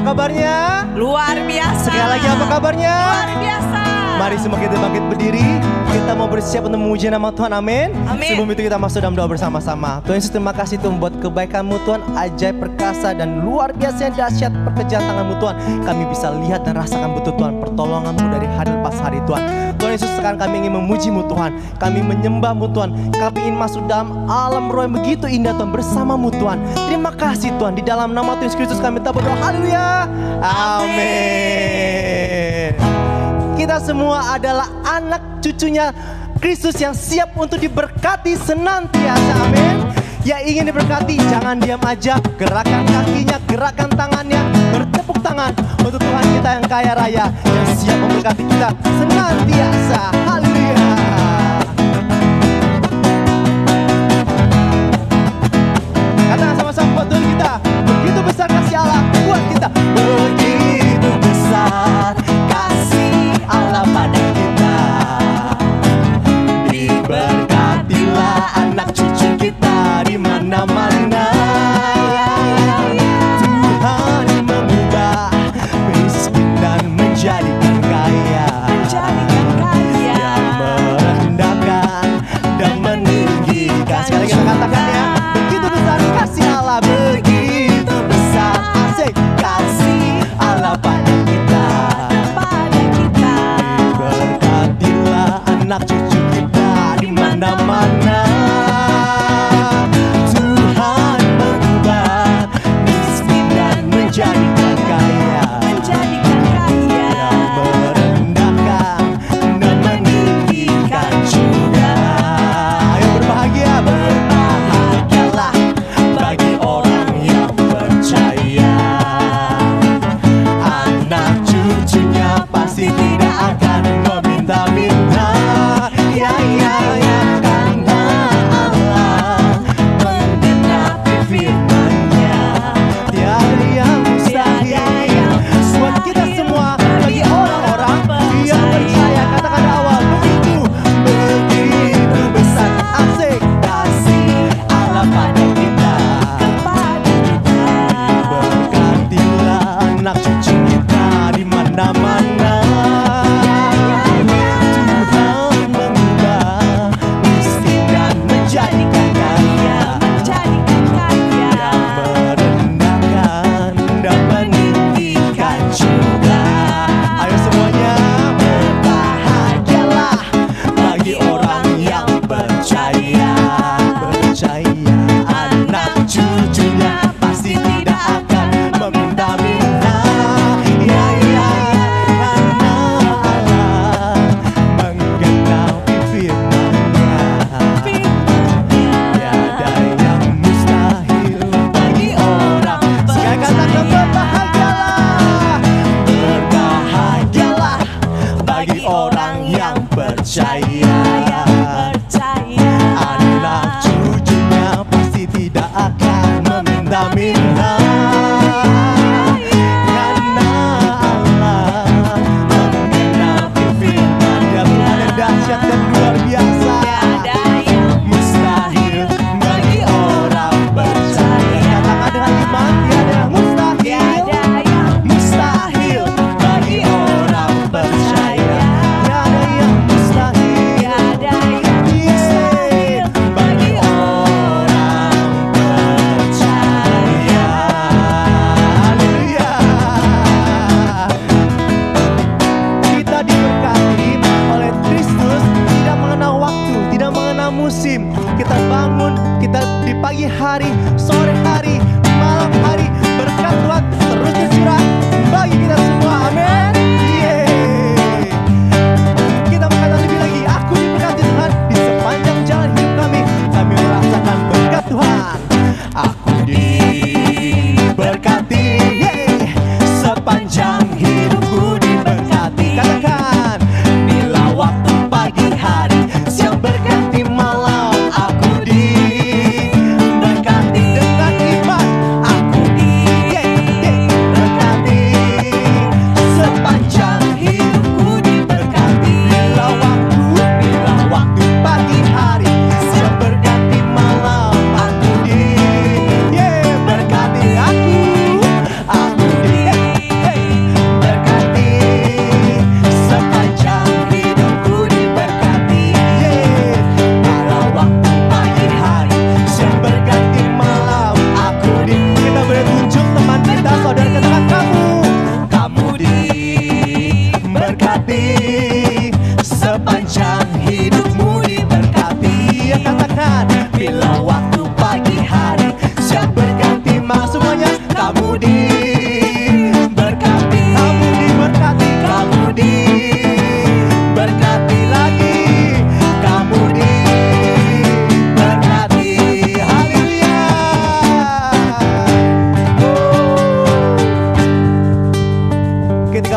kabarnya? Luar biasa. Sekali lagi apa kabarnya? Luar biasa. Mari semua kita bangkit berdiri. Kita mau bersiap untuk memuji nama Tuhan, amin. Amin. Sebelum itu kita masuk dalam doa bersama-sama. Tuhan Yesus, terima kasih Tuhan buat kebaikan-Mu Tuhan, ajaib, perkasa dan luar biasa yang dahsyat pekerjaan tangan-Mu Tuhan. Kami bisa lihat dan rasakan betul Tuhan pertolongan-Mu dari hari lepas hari Tuhan. Tuhan Yesus, sekarang kami ingin memuji-Mu Tuhan. Kami menyembah-Mu Tuhan. Kami ingin masuk dalam alam roh yang begitu indah Tuhan bersama-Mu Tuhan. Terima kasih Tuhan. Di dalam nama Tuhan Yesus Kristus kami berdoa. Haleluya. Amin. Kita semua adalah anak cucunya Kristus yang siap untuk diberkati senantiasa, amin. Ya ingin diberkati, jangan diam aja. Gerakan kakinya, gerakan tangannya, bertepuk tangan untuk Tuhan kita yang kaya raya, yang siap memberkati kita senantiasa. Haleluya. Katakan sama-sama buat Tuhan kita, begitu besar kasih Allah buat kita. Begitu besar kasih Allah pada kita. Diberkatilah anak cucu kita di mana-mana. Tuhan mengubah miskin dan menjadikan kaya. Yang merendahkan dan meninggikan. Sekali kita katakan ya, begitu besar kasih Allah, begitu besar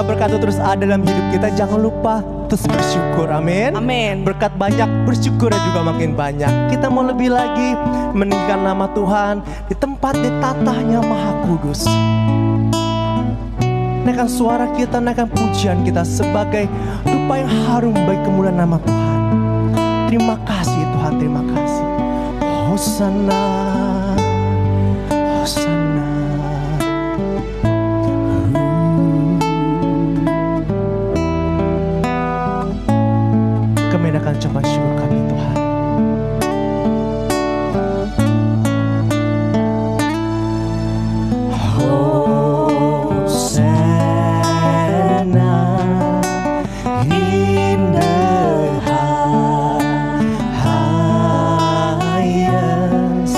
berkat itu terus ada dalam hidup kita, jangan lupa terus bersyukur. Amin. Amin. Berkat banyak, bersyukur juga makin banyak. Kita mau lebih lagi meninggikan nama Tuhan di tempat ditatahnya Maha Kudus. Naikkan suara kita, naikkan pujian kita sebagai dupa yang harum bagi kemuliaan nama Tuhan. Terima kasih Tuhan, terima kasih. Hosana, Hosana. Kami akan coba syukur kami Tuhan. Hosana in the highest.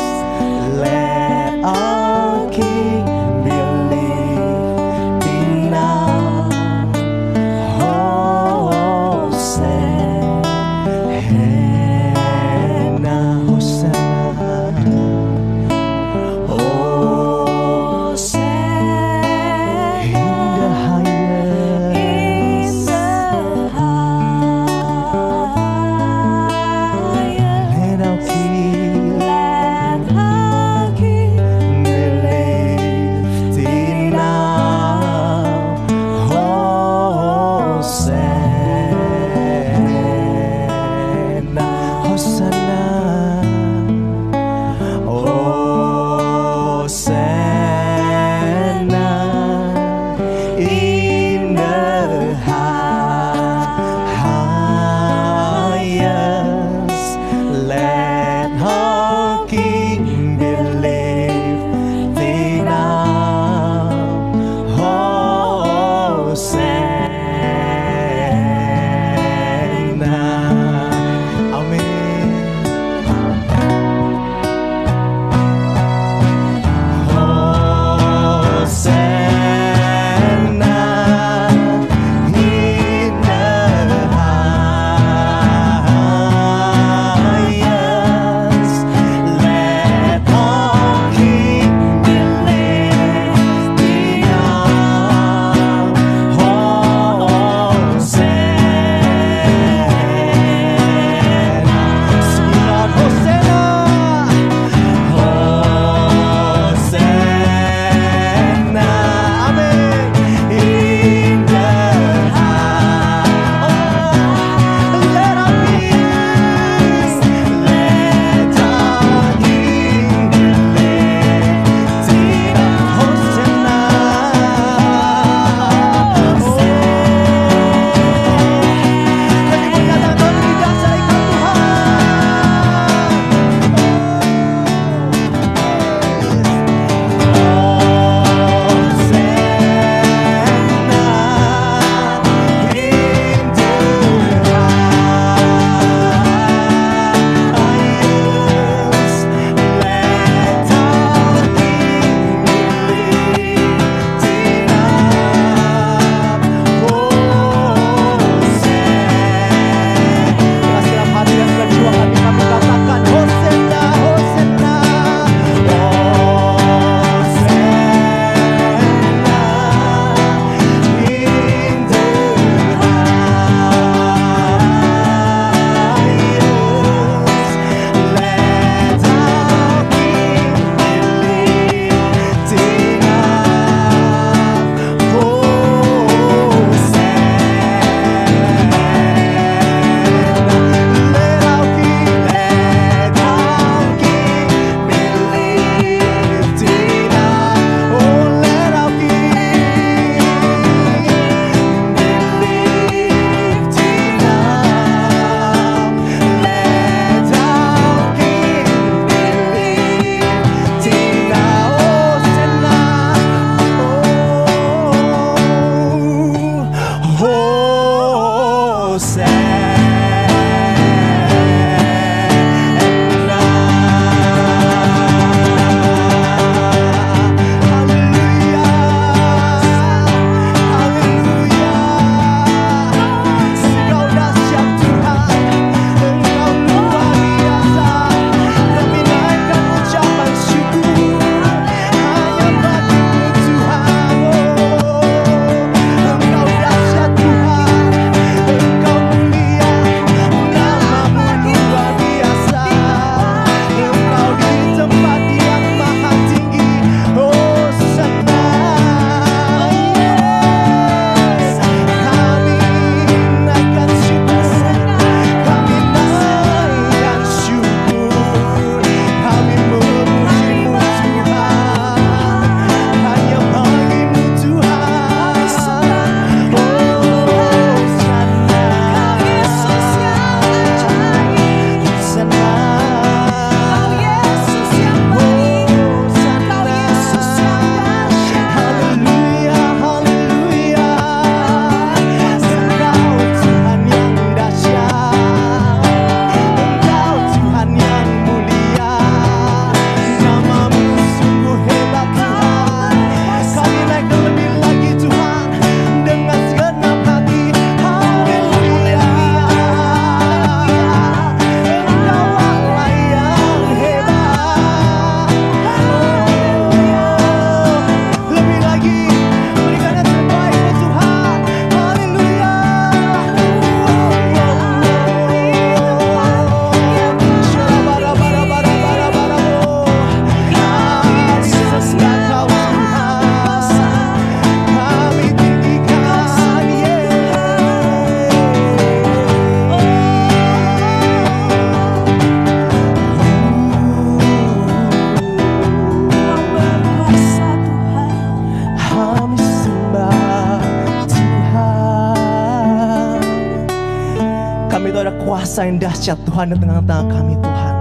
kuasa yang dahsyat Tuhan di tengah-tengah kami Tuhan.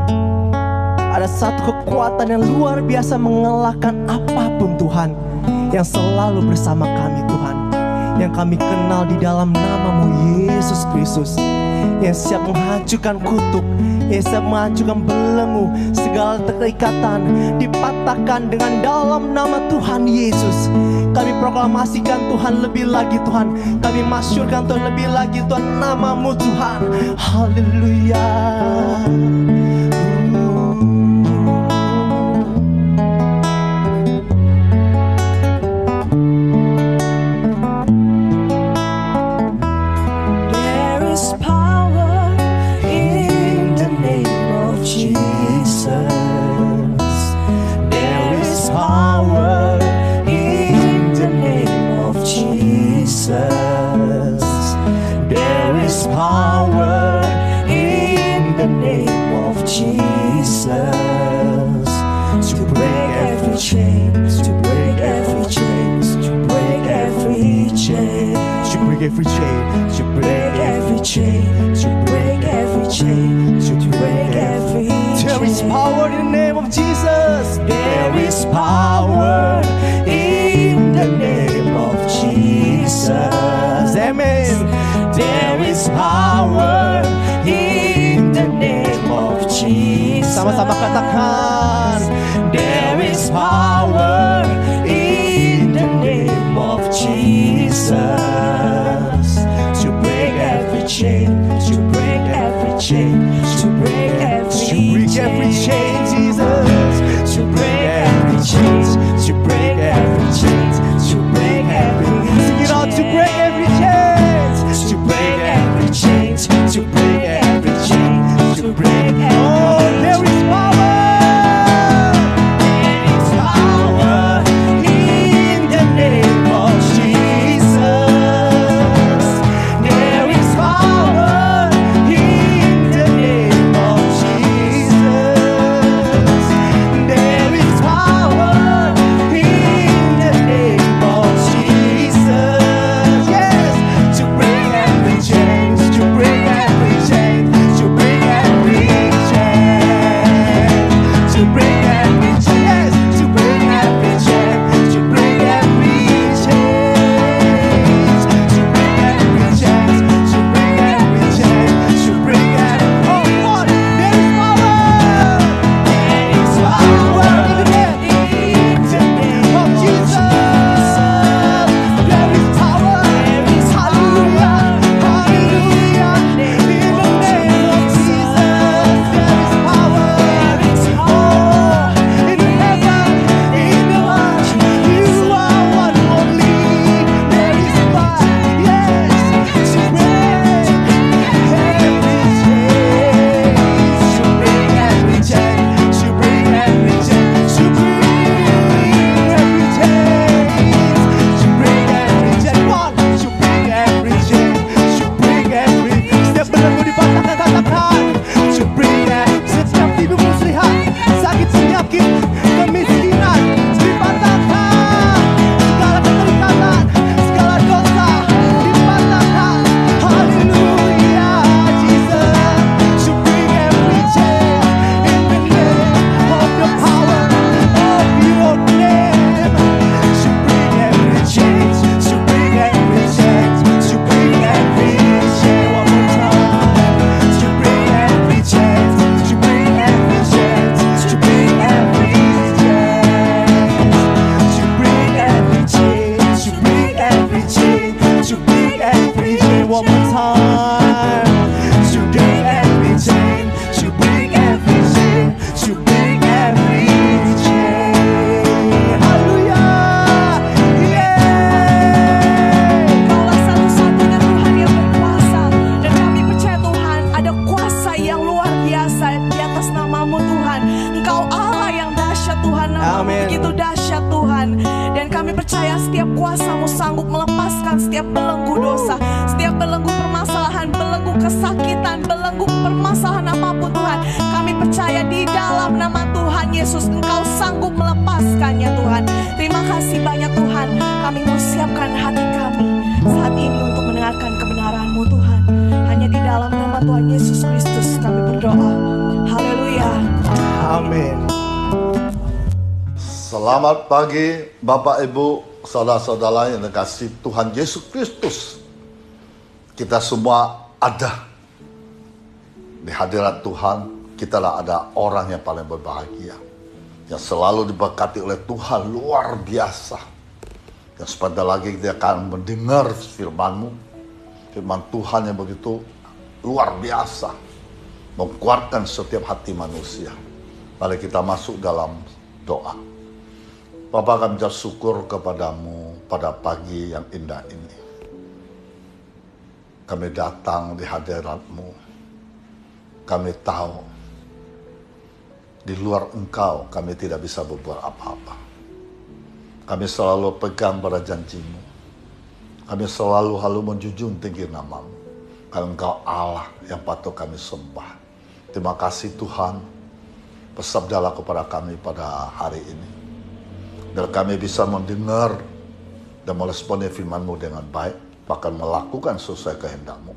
Ada satu kekuatan yang luar biasa mengalahkan apapun Tuhan, yang selalu bersama kami Tuhan, yang kami kenal di dalam nama-Mu Yesus Kristus, yang siap menghancurkan kutuk, yang siap menghancurkan belenggu, segala keikatan dipatahkan dengan dalam nama Tuhan Yesus. Kami proklamasikan Tuhan lebih lagi Tuhan, kami masyurkan Tuhan lebih lagi Tuhan nama-Mu Tuhan. Haleluya. Every chain, to break every chain, to break every chain, to break every chain. There is power in the name of Jesus. There is power in the name of Jesus. Amen. There is power in the name of Jesus. Sama-sama katakan. There is power in the name of Jesus. Chain, to break every chain, to break every chain, Jesus, to break every chain, to break every chain, to break every chain. Sing it out, to break every chain, to break every chain, to break every chain, to break every chain. Oh, there is power. There is power in the name of Jesus. There is power in the name of Jesus. There is power in the name of Jesus. Yes, to break every chain, to break every chain, to break every chain, to break every chain, yes, to break every chain, to break every chain, to break every chain, to break every chain, to break every. Oh Lord, there is power. There is power in the name of Jesus. There is power. Hallelujah, hallelujah. In the name of Jesus, there is power. Oh, in heaven, in the earth, you are one only. There is power, yes, to break every chain, to break every chain, to break every chain, to break every chain, to break every chain. One, to break every chain, to break every. Setiap belenggu dipatahkan, katakan, to break every. Setiap tidur muslihat, sakit penyakit, kemiskinan dipatahkan, segala keterikatan, segala dosa dipatahkan. Hallelujah, Jesus, to break every chain in the name of the power of your name. To break every chain, to break every chain, to break every chain. One more time. To break every chain, to break every chain, to break every chain, to break every chain, to break every chain, to break every chain. One more time. To break every chain, to break every chain, to break every chain. Hallelujah. Yeah. Kaulah satu-satunya Tuhan yang berkuasa. Dan kami percaya Tuhan, ada kuasa yang luar biasa di atas nama-Mu Tuhan. Engkau Allah yang dahsyat Tuhan, nama-Mu Amin. begitu dahsyat Tuhan. Dan kami percaya setiap kuasa-Mu sanggup melepaskan setiap belenggu dosa, setiap belenggu permasalahan, belenggu kesakitan, belenggu permasalahan apapun Tuhan. Kami percaya di dalam nama Tuhan Yesus Engkau sanggup melepaskannya Tuhan. Terima kasih banyak Tuhan. Kami mau siapkan hati kami saat ini untuk mendengarkan kebenaran-Mu Tuhan. Hanya di dalam nama Tuhan Yesus Selamat pagi Bapak Ibu, saudara-saudara yang dikasihi Tuhan Yesus Kristus. Kita semua ada di hadirat Tuhan. Kita ada orang yang paling berbahagia, yang selalu diberkati oleh Tuhan luar biasa. Dan sebentar lagi kita akan mendengar firman-Mu, firman Tuhan yang begitu luar biasa, menguatkan setiap hati manusia. Mari kita masuk dalam doa. Bapa, kami bersyukur kepadamu pada pagi yang indah ini. Kami datang di hadirat-Mu. Kami tahu di luar Engkau kami tidak bisa berbuat apa-apa. Kami selalu pegang pada janji-Mu. Kami selalu menjunjung tinggi nama-Mu. Karena Engkau Allah yang patut kami sembah. Terima kasih Tuhan. Bersabdalah kepada kami pada hari ini. Dan kami bisa mendengar dan meresponi firman-Mu dengan baik, bahkan melakukan sesuai kehendak-Mu.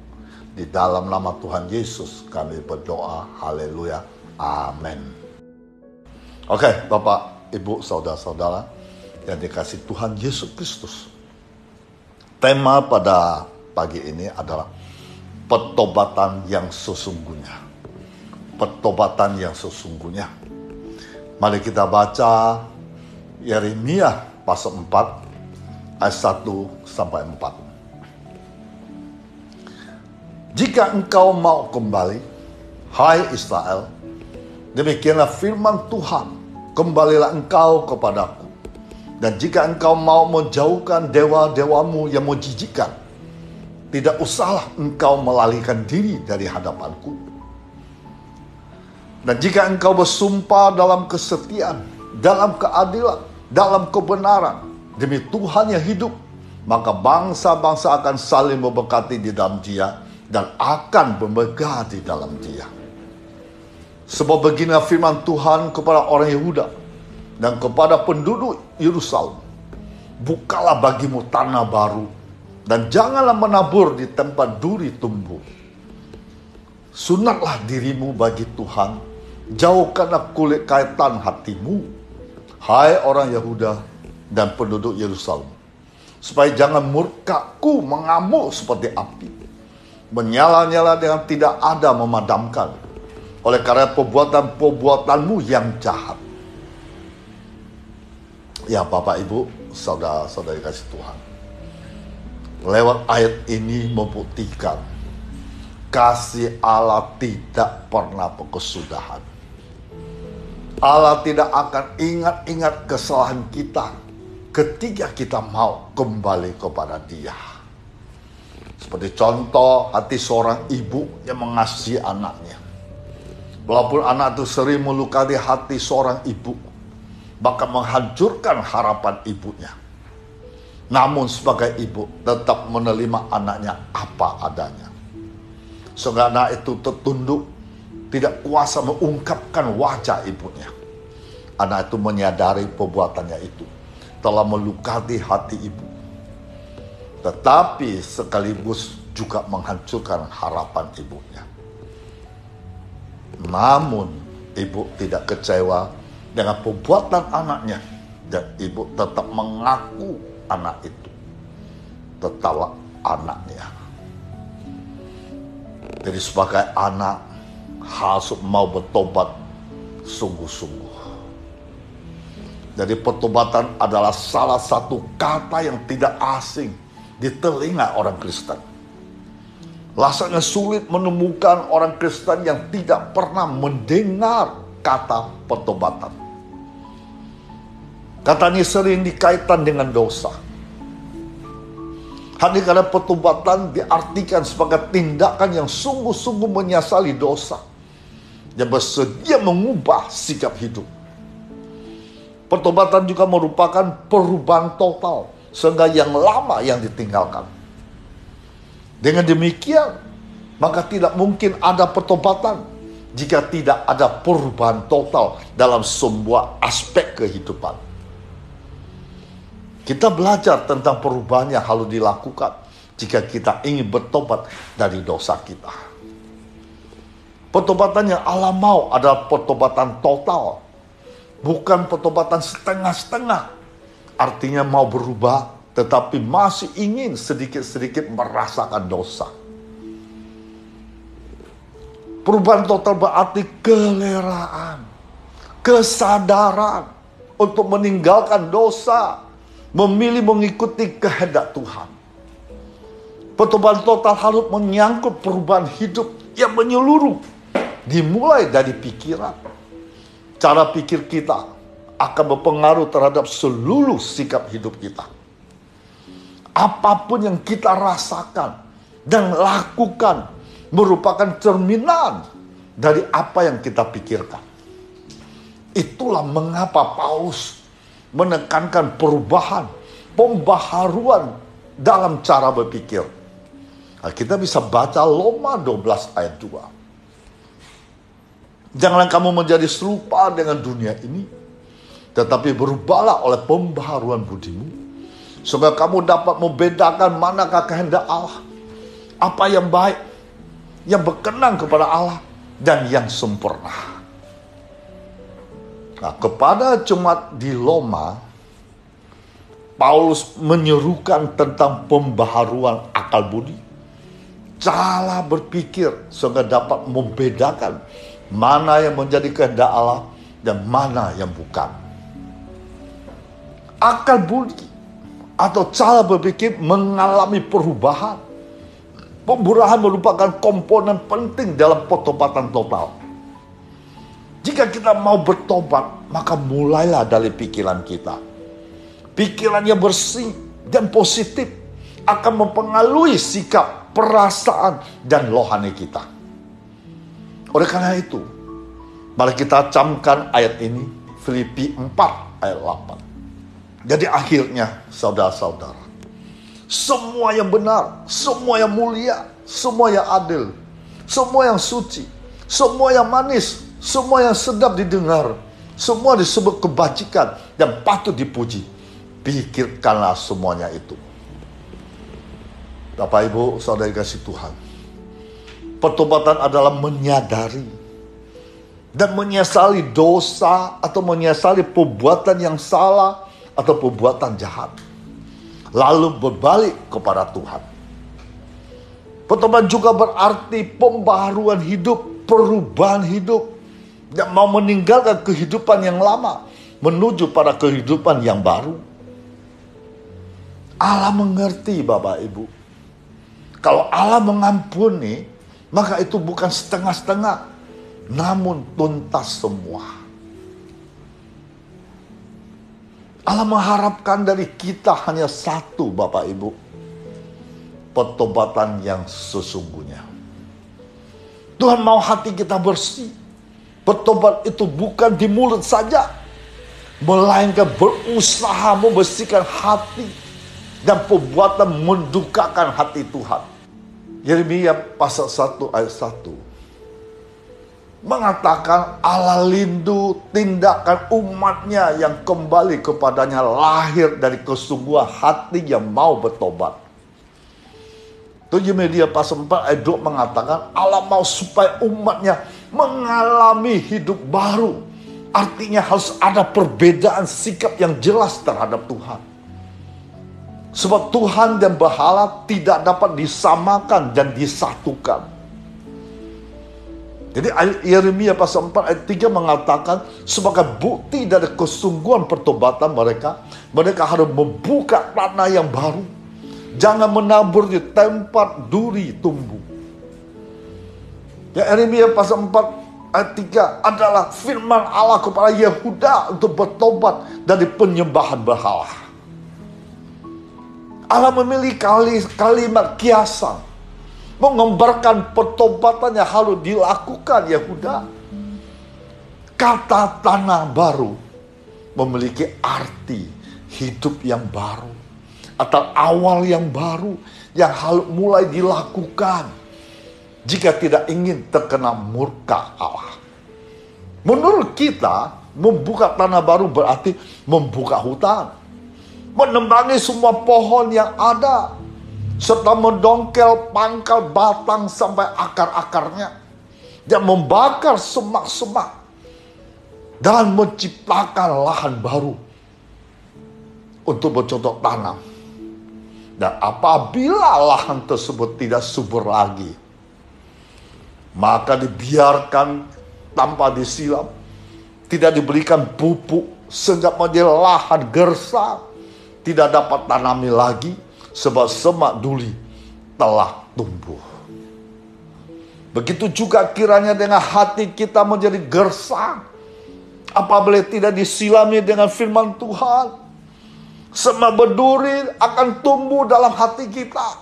Di dalam nama Tuhan Yesus kami berdoa, haleluya, amin. Oke, Bapak, Ibu, saudara-saudara yang dikasihi Tuhan Yesus Kristus. Tema pada pagi ini adalah pertobatan yang sesungguhnya. Pertobatan yang sesungguhnya. Mari kita baca Yeremia pasal 4 ayat 1 sampai 4. Jika engkau mau kembali, hai Israel, demikianlah firman Tuhan, kembalilah engkau kepadaku. Dan jika engkau mau menjauhkan dewa-dewamu yang menjijikkan, tidak usahlah engkau melarikan diri dari hadapanku. Dan jika engkau bersumpah dalam kesetiaan, dalam keadilan, dalam kebenaran, demi Tuhan yang hidup, maka bangsa-bangsa akan saling memberkati di dalam Dia dan akan bermegah di dalam Dia. Sebab beginilah firman Tuhan kepada orang Yehuda dan kepada penduduk Yerusalem, bukalah bagimu tanah baru dan janganlah menabur di tempat duri tumbuh. Sunatlah dirimu bagi Tuhan, jauhkanlah kulit kaitan hatimu, hai orang Yehuda dan penduduk Yerusalem, supaya jangan murkaku mengamuk seperti api, menyala-nyala dengan tidak ada memadamkan, oleh karena perbuatan-perbuatanmu yang jahat. Ya Bapak Ibu, saudara-saudari kasih Tuhan, lewat ayat ini membuktikan kasih Allah tidak pernah berkesudahan. Allah tidak akan ingat-ingat kesalahan kita ketika kita mau kembali kepada Dia. Seperti contoh hati seorang ibu yang mengasihi anaknya. Walaupun anak itu sering melukai hati seorang ibu, bahkan menghancurkan harapan ibunya, namun sebagai ibu tetap menerima anaknya apa adanya. Sehingga anak itu tertunduk, tidak kuasa mengungkapkan wajah ibunya. Anak itu menyadari perbuatannya itu telah melukai hati ibu, tetapi sekaligus juga menghancurkan harapan ibunya. Namun ibu tidak kecewa dengan perbuatan anaknya, dan ibu tetap mengaku anak itu tetaplah anaknya. Jadi sebagai anak harus mau bertobat sungguh-sungguh. Jadi pertobatan adalah salah satu kata yang tidak asing di telinga orang Kristen. Rasanya sulit menemukan orang Kristen yang tidak pernah mendengar kata pertobatan. Kata ini sering dikaitkan dengan dosa. Hanya karena pertobatan diartikan sebagai tindakan yang sungguh-sungguh menyesali dosa, yang bersedia mengubah sikap hidup. Pertobatan juga merupakan perubahan total, sehingga yang lama yang ditinggalkan. Dengan demikian, maka tidak mungkin ada pertobatan jika tidak ada perubahan total dalam semua aspek kehidupan. Kita belajar tentang perubahan yang harus dilakukan jika kita ingin bertobat dari dosa kita. Pertobatan yang Allah mau adalah pertobatan total, Bukan pertobatan setengah-setengah. Artinya mau berubah, tetapi masih ingin sedikit-sedikit merasakan dosa. Perubahan total berarti keleraan, kesadaran untuk meninggalkan dosa, memilih mengikuti kehendak Tuhan. Pertobatan total harus menyangkut perubahan hidup yang menyeluruh, dimulai dari pikiran. Cara pikir kita akan berpengaruh terhadap seluruh sikap hidup kita. Apapun yang kita rasakan dan lakukan merupakan cerminan dari apa yang kita pikirkan. Itulah mengapa Paulus menekankan perubahan, pembaharuan dalam cara berpikir. Nah, kita bisa baca Roma 12 ayat 2. Janganlah kamu menjadi serupa dengan dunia ini, tetapi berubahlah oleh pembaharuan budimu, supaya kamu dapat membedakan manakah kehendak Allah, apa yang baik, yang berkenan kepada Allah, dan yang sempurna. Nah, kepada jemaat di Roma, Paulus menyerukan tentang pembaharuan akal budi, cara berpikir sehingga dapat membedakan mana yang menjadi kehendak Allah dan mana yang bukan. Akal budi atau cara berpikir mengalami perubahan. Pemburuan merupakan komponen penting dalam pertobatan total. Jika kita mau bertobat, maka mulailah dari pikiran kita. Pikiran yang bersih dan positif akan mempengaruhi sikap, perasaan, dan rohani kita. Oleh karena itu, mari kita camkan ayat ini, Filipi 4 ayat 8. Jadi akhirnya, saudara-saudara, semua yang benar, semua yang mulia, semua yang adil, semua yang suci, semua yang manis, semua yang sedap didengar, semua disebut kebajikan dan patut dipuji. Pikirkanlah semuanya itu. Bapak, Ibu, saudara kasih Tuhan, pertobatan adalah menyadari dan menyesali dosa atau menyesali perbuatan yang salah atau perbuatan jahat, lalu berbalik kepada Tuhan. Pertobatan juga berarti pembaharuan hidup, perubahan hidup, yang mau meninggalkan kehidupan yang lama menuju pada kehidupan yang baru. Allah mengerti, Bapak Ibu. Kalau Allah mengampuni, maka itu bukan setengah-setengah, namun tuntas semua. Allah mengharapkan dari kita hanya satu, Bapak Ibu. Pertobatan yang sesungguhnya. Tuhan mau hati kita bersih. Bertobat itu bukan di mulut saja, melainkan berusaha membersihkan hati dan perbuatan mendukakan hati Tuhan. Yeremia pasal 1 ayat 1 mengatakan Allah rindu tindakan umatnya yang kembali kepadanya lahir dari kesungguhan hati yang mau bertobat. Yeremia pasal 4 ayat 2 mengatakan Allah mau supaya umatnya mengalami hidup baru. Artinya harus ada perbedaan sikap yang jelas terhadap Tuhan. Sebab Tuhan dan berhala tidak dapat disamakan dan disatukan. Jadi Yeremia pasal 4 ayat 3 mengatakan sebagai bukti dari kesungguhan pertobatan mereka harus membuka tanah yang baru. Jangan menabur di tempat duri tumbuh. Ya, Yeremia pasal 4 ayat 3 adalah firman Allah kepada Yehuda untuk bertobat dari penyembahan berhala. Allah memilih kalimat kiasan, mengembarkan pertobatan yang harus dilakukan Yehuda. Kata tanah baru memiliki arti hidup yang baru atau awal yang baru yang harus mulai dilakukan jika tidak ingin terkena murka Allah. Menurut kita, membuka tanah baru berarti membuka hutan, menembangi semua pohon yang ada, serta mendongkel pangkal batang sampai akar-akarnya, dan membakar semak-semak, dan menciptakan lahan baru untuk bercocok tanam. Dan apabila lahan tersebut tidak subur lagi, maka dibiarkan tanpa disiram, tidak diberikan pupuk sehingga menjadi lahan gersang, tidak dapat tanami lagi sebab semak duri telah tumbuh. Begitu juga kiranya dengan hati kita menjadi gersang apabila tidak disilami dengan firman Tuhan. Semak berduri akan tumbuh dalam hati kita.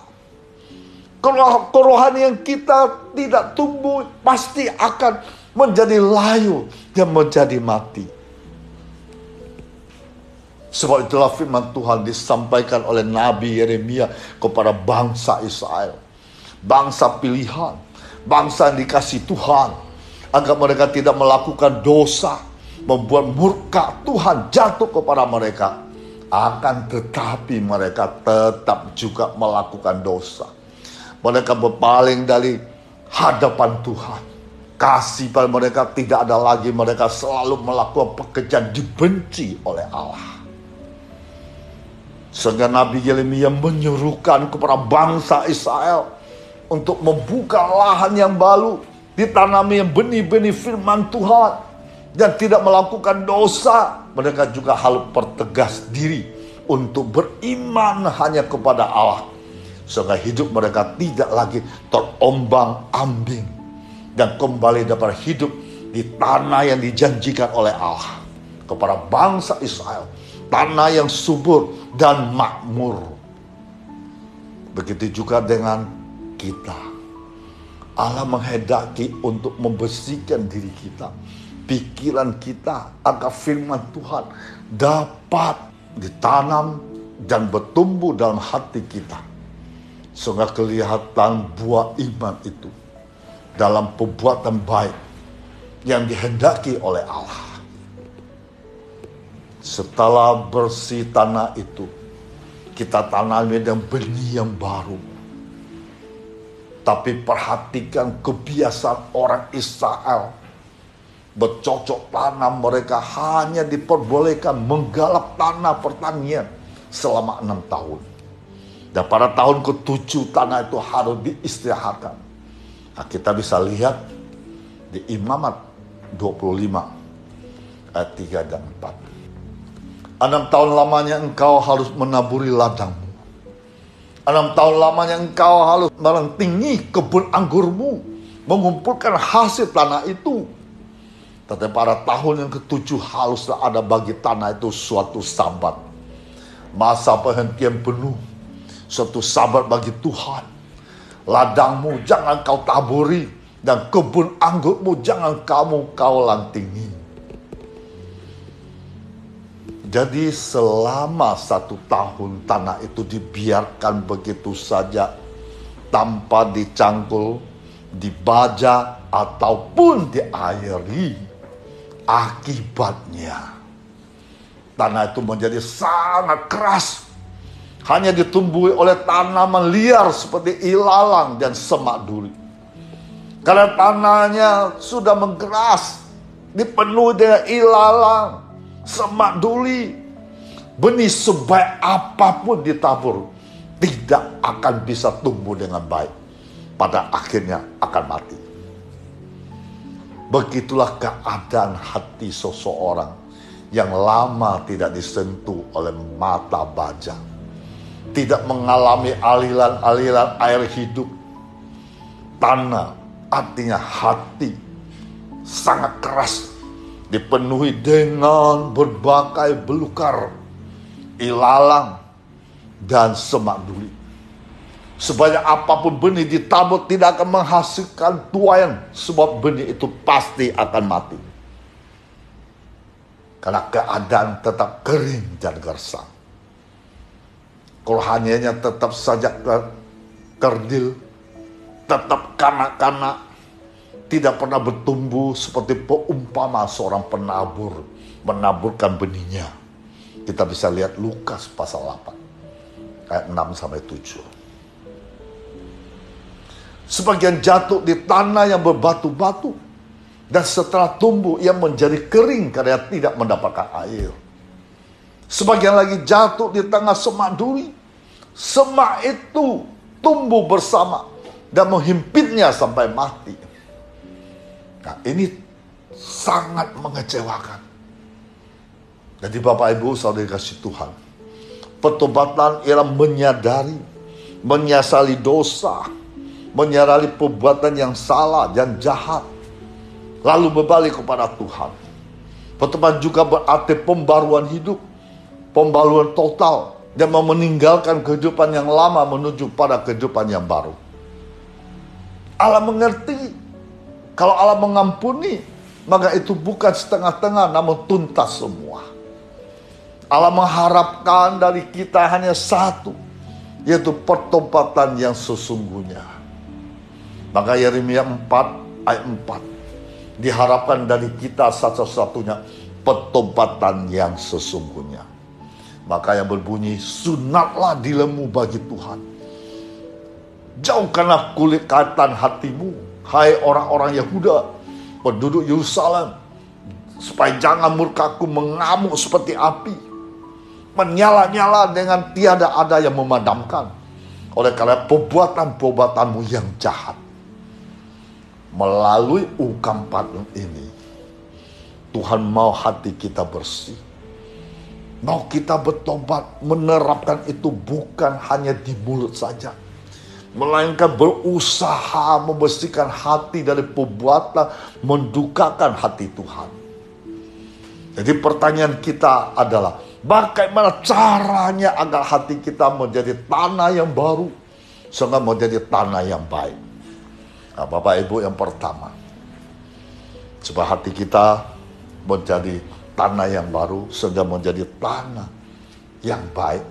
Kerohanian kita tidak tumbuh, pasti akan menjadi layu dan menjadi mati. Sebab itulah firman Tuhan disampaikan oleh Nabi Yeremia kepada bangsa Israel. Bangsa pilihan, bangsa yang dikasih Tuhan, agar mereka tidak melakukan dosa, membuat murka Tuhan jatuh kepada mereka. Akan tetapi mereka tetap juga melakukan dosa. Mereka berpaling dari hadapan Tuhan. Kasih pada mereka tidak ada lagi. Mereka selalu melakukan pekerjaan dibenci oleh Allah. Sehingga Nabi Yeremia menyuruhkan kepada bangsa Israel untuk membuka lahan yang baru, ditanami benih-benih firman Tuhan, dan tidak melakukan dosa. Mereka juga harus pertegas diri untuk beriman hanya kepada Allah, sehingga hidup mereka tidak lagi terombang-ambing dan kembali dapat hidup di tanah yang dijanjikan oleh Allah kepada bangsa Israel, tanah yang subur dan makmur. Begitu juga dengan kita. Allah menghendaki untuk membersihkan diri kita, pikiran kita, agar firman Tuhan dapat ditanam dan bertumbuh dalam hati kita, sehingga kelihatan buah iman itu dalam perbuatan baik yang dihendaki oleh Allah. Setelah bersih tanah itu, kita tanami dengan benih yang baru. Tapi perhatikan kebiasaan orang Israel. Bercocok tanam, mereka hanya diperbolehkan menggalap tanah pertanian selama 6 tahun. Dan pada tahun ke-7 tanah itu harus diistirahatkan. Nah, kita bisa lihat di Imamat 25 ayat 3 dan 4. 6 tahun lamanya engkau harus menaburi ladangmu. 6 tahun lamanya engkau harus merentingi kebun anggurmu, mengumpulkan hasil tanah itu. Tetapi pada tahun yang ke-7 haruslah ada bagi tanah itu suatu sabat, masa perhentian penuh, suatu sabat bagi Tuhan. Ladangmu jangan kau taburi, dan kebun anggurmu jangan kau lantingi. Jadi selama 1 tahun tanah itu dibiarkan begitu saja, tanpa dicangkul, dibaja, ataupun diairi. Akibatnya tanah itu menjadi sangat keras, hanya ditumbuhi oleh tanaman liar seperti ilalang dan semak duri. Karena tanahnya sudah mengkeras, dipenuhi dengan ilalang, semak duri, benih sebaik apapun ditabur tidak akan bisa tumbuh dengan baik. Pada akhirnya akan mati. Begitulah keadaan hati seseorang yang lama tidak disentuh oleh mata baja, tidak mengalami aliran-aliran air hidup. Tanah artinya hati sangat keras, dipenuhi dengan berbagai belukar, ilalang, dan semak duri. Sebanyak apapun benih ditabur tidak akan menghasilkan tuaian, sebab benih itu pasti akan mati. Karena keadaan tetap kering dan gersang. Kerohaniannya tetap saja kerdil, tetap kanak-kanak, tidak pernah bertumbuh seperti peumpama seorang penabur menaburkan benihnya. Kita bisa lihat Lukas pasal 8 ayat 6-7. Sebagian jatuh di tanah yang berbatu-batu, Dan setelah tumbuh, ia menjadi kering karena tidak mendapatkan air. Sebagian lagi jatuh di tengah semak duri. Semak itu tumbuh bersama dan menghimpitnya sampai mati. Nah, ini sangat mengecewakan. Jadi Bapak Ibu saudara kasih Tuhan, pertobatan ialah menyadari, menyesali dosa, menyadari perbuatan yang salah dan jahat, lalu berbalik kepada Tuhan. Pertobatan juga berarti pembaruan hidup, pembaruan total, dan meninggalkan kehidupan yang lama menuju pada kehidupan yang baru. Allah mengerti, kalau Allah mengampuni, maka itu bukan setengah-tengah namun tuntas semua. Allah mengharapkan dari kita hanya satu, yaitu pertobatan yang sesungguhnya. Maka Yeremia 4 ayat 4 diharapkan dari kita satu-satunya pertobatan yang sesungguhnya. Maka yang berbunyi, sunatlah dilemu bagi Tuhan. Jauhkanlah kulit katan hatimu, hai orang-orang Yehuda, penduduk Yerusalem, supaya jangan murkaku mengamuk seperti api, menyala-nyala dengan tiada ada yang memadamkan, oleh karena perbuatan-perbuatanmu yang jahat. Melalui ungkapan ini, Tuhan mau hati kita bersih, mau kita bertobat, menerapkan itu bukan hanya di mulut saja, melainkan berusaha membersihkan hati dari perbuatan mendukakan hati Tuhan. Jadi pertanyaan kita adalah, bagaimana caranya agar hati kita menjadi tanah yang baru, sehingga menjadi tanah yang baik? Nah, Bapak Ibu, yang pertama, supaya hati kita menjadi tanah yang baru, sehingga menjadi tanah yang baik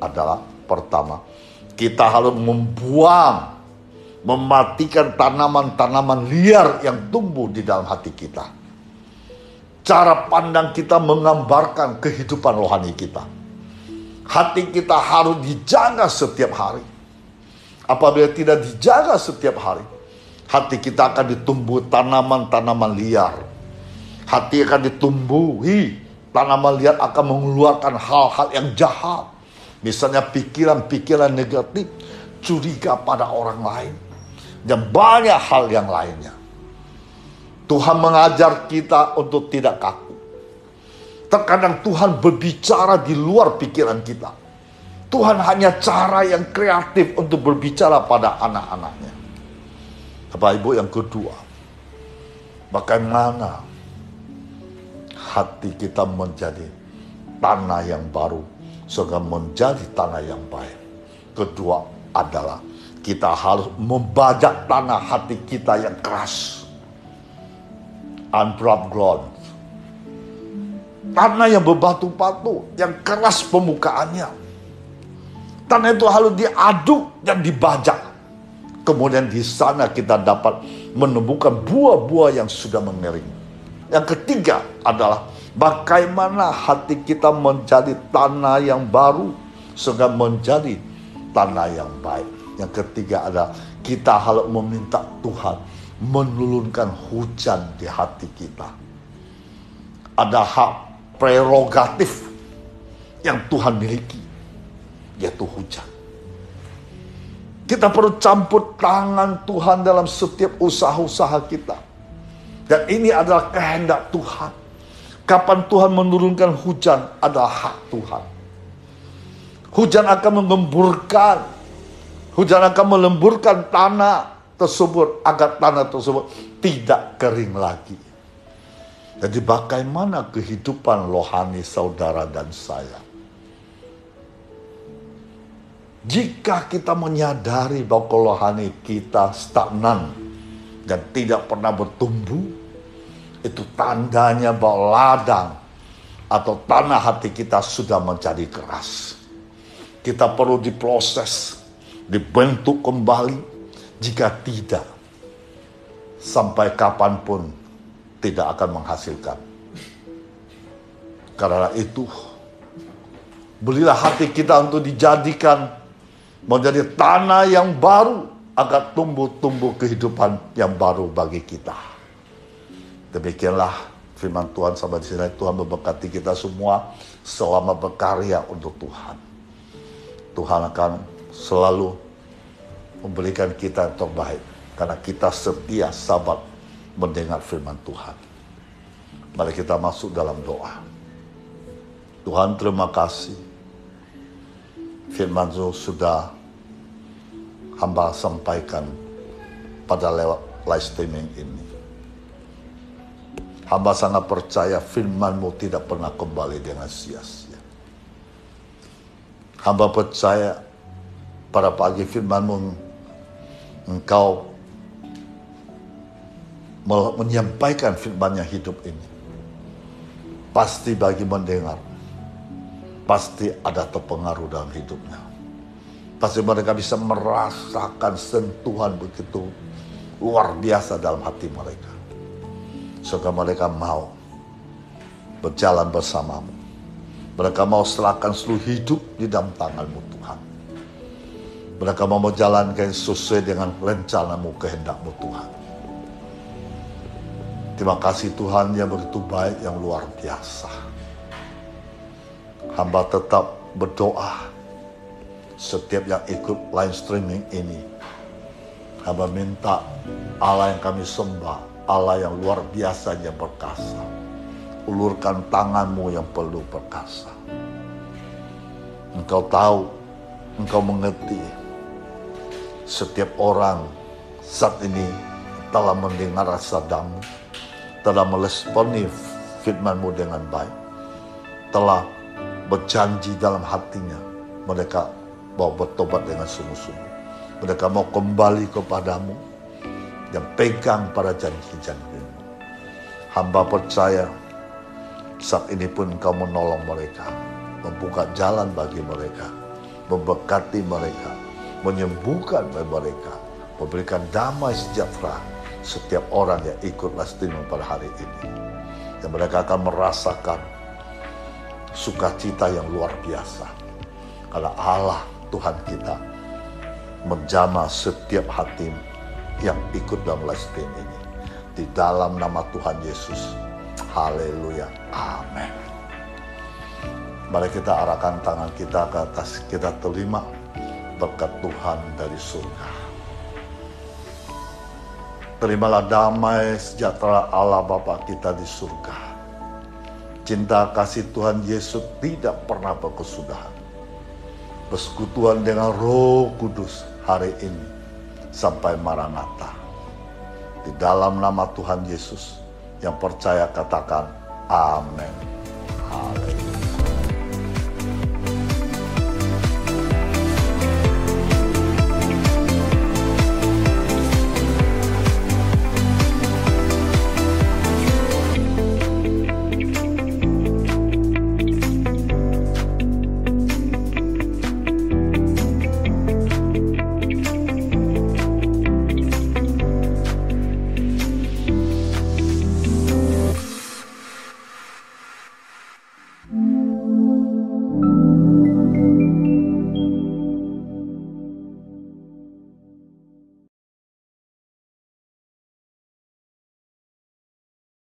adalah, pertama, kita harus membuang, mematikan tanaman-tanaman liar yang tumbuh di dalam hati kita. Cara pandang kita menggambarkan kehidupan rohani kita. Hati kita harus dijaga setiap hari. Apabila tidak dijaga setiap hari, hati kita akan ditumbuh tanaman-tanaman liar. Hati akan ditumbuhi, tanaman liar akan mengeluarkan hal-hal yang jahat. Misalnya pikiran-pikiran negatif, curiga pada orang lain, dan banyak hal yang lainnya. Tuhan mengajar kita untuk tidak kaku. Terkadang Tuhan berbicara di luar pikiran kita. Tuhan hanya cara yang kreatif untuk berbicara pada anak-anaknya. Bapak Ibu, yang kedua, bagaimana hati kita menjadi tanah yang baru, sehingga menjadi tanah yang baik. Kedua adalah kita harus membajak tanah hati kita yang keras, unbroken ground, tanah yang berbatu-batu, yang keras permukaannya. Tanah itu harus diaduk dan dibajak. Kemudian di sana kita dapat menemukan buah-buah yang sudah mengering. Yang ketiga adalah bagaimana hati kita menjadi tanah yang baru, sehingga menjadi tanah yang baik. Yang ketiga adalah kita harus meminta Tuhan menurunkan hujan di hati kita. Ada hak prerogatif yang Tuhan miliki, yaitu hujan. Kita perlu campur tangan Tuhan dalam setiap usaha-usaha kita. Dan ini adalah kehendak Tuhan. Kapan Tuhan menurunkan hujan adalah hak Tuhan. Hujan akan mengemburkan, hujan akan melemburkan tanah tersebut agar tanah tersebut tidak kering lagi. Jadi bagaimana kehidupan rohani saudara dan saya? Jika kita menyadari bahwa rohani kita stagnan dan tidak pernah bertumbuh, itu tandanya bahwa ladang atau tanah hati kita sudah menjadi keras. Kita perlu diproses, dibentuk kembali. Jika tidak, sampai kapanpun tidak akan menghasilkan. Karena itu, belilah hati kita untuk dijadikan menjadi tanah yang baru, agar tumbuh-tumbuh kehidupan yang baru bagi kita. Demikianlah firman Tuhan sampai di sini. Tuhan memberkati kita semua selama berkarya untuk Tuhan. Tuhan akan selalu memberikan kita yang terbaik karena kita setia sabar mendengar firman Tuhan. Mari kita masuk dalam doa. Tuhan, terima kasih. Firman-Mu sudah hamba sampaikan pada lewat live streaming ini. Hamba sangat percaya firman-Mu tidak pernah kembali dengan sia-sia. Hamba percaya pada pagi firman-Mu Engkau menyampaikan firman yang hidup ini. Pasti bagi mendengar, pasti ada terpengaruh dalam hidupnya. Pasti mereka bisa merasakan sentuhan begitu luar biasa dalam hati mereka. Sehingga mereka mau berjalan bersamamu. Mereka mau serahkan seluruh hidup di dalam tangan-Mu Tuhan. Mereka mau menjalankan sesuai dengan rencana-Mu, kehendak-Mu Tuhan. Terima kasih Tuhan yang begitu baik, yang luar biasa. Hamba tetap berdoa setiap yang ikut live streaming ini. Hamba minta Allah yang kami sembah, Allah yang luar biasanya perkasa. Ulurkan tangan-Mu yang penuh perkasa. Engkau tahu, Engkau mengerti. Setiap orang saat ini telah mendengar sabda-Mu, telah meresponi firman-Mu dengan baik, telah berjanji dalam hatinya, mereka mau bertobat dengan sungguh-sungguh. Mereka mau kembali kepadamu, yang pegang pada janji-janji-Mu. Hamba percaya saat ini pun Engkau menolong mereka, membuka jalan bagi mereka, memberkati mereka, menyembuhkan mereka, memberikan damai sejahtera setiap orang yang ikut live streaming pada hari ini. Dan mereka akan merasakan sukacita yang luar biasa. Karena Allah Tuhan kita menjamah setiap hati yang ikut dalam live stream ini. Di dalam nama Tuhan Yesus. Haleluya. Amin. Mari kita arahkan tangan kita ke atas. Kita terima berkat Tuhan dari surga. Terimalah damai sejahtera Allah Bapa kita di surga. Cinta kasih Tuhan Yesus tidak pernah berkesudahan. Persekutuan dengan Roh Kudus hari ini sampai Maranatha. Di dalam nama Tuhan Yesus yang percaya katakan amin. Haleluya.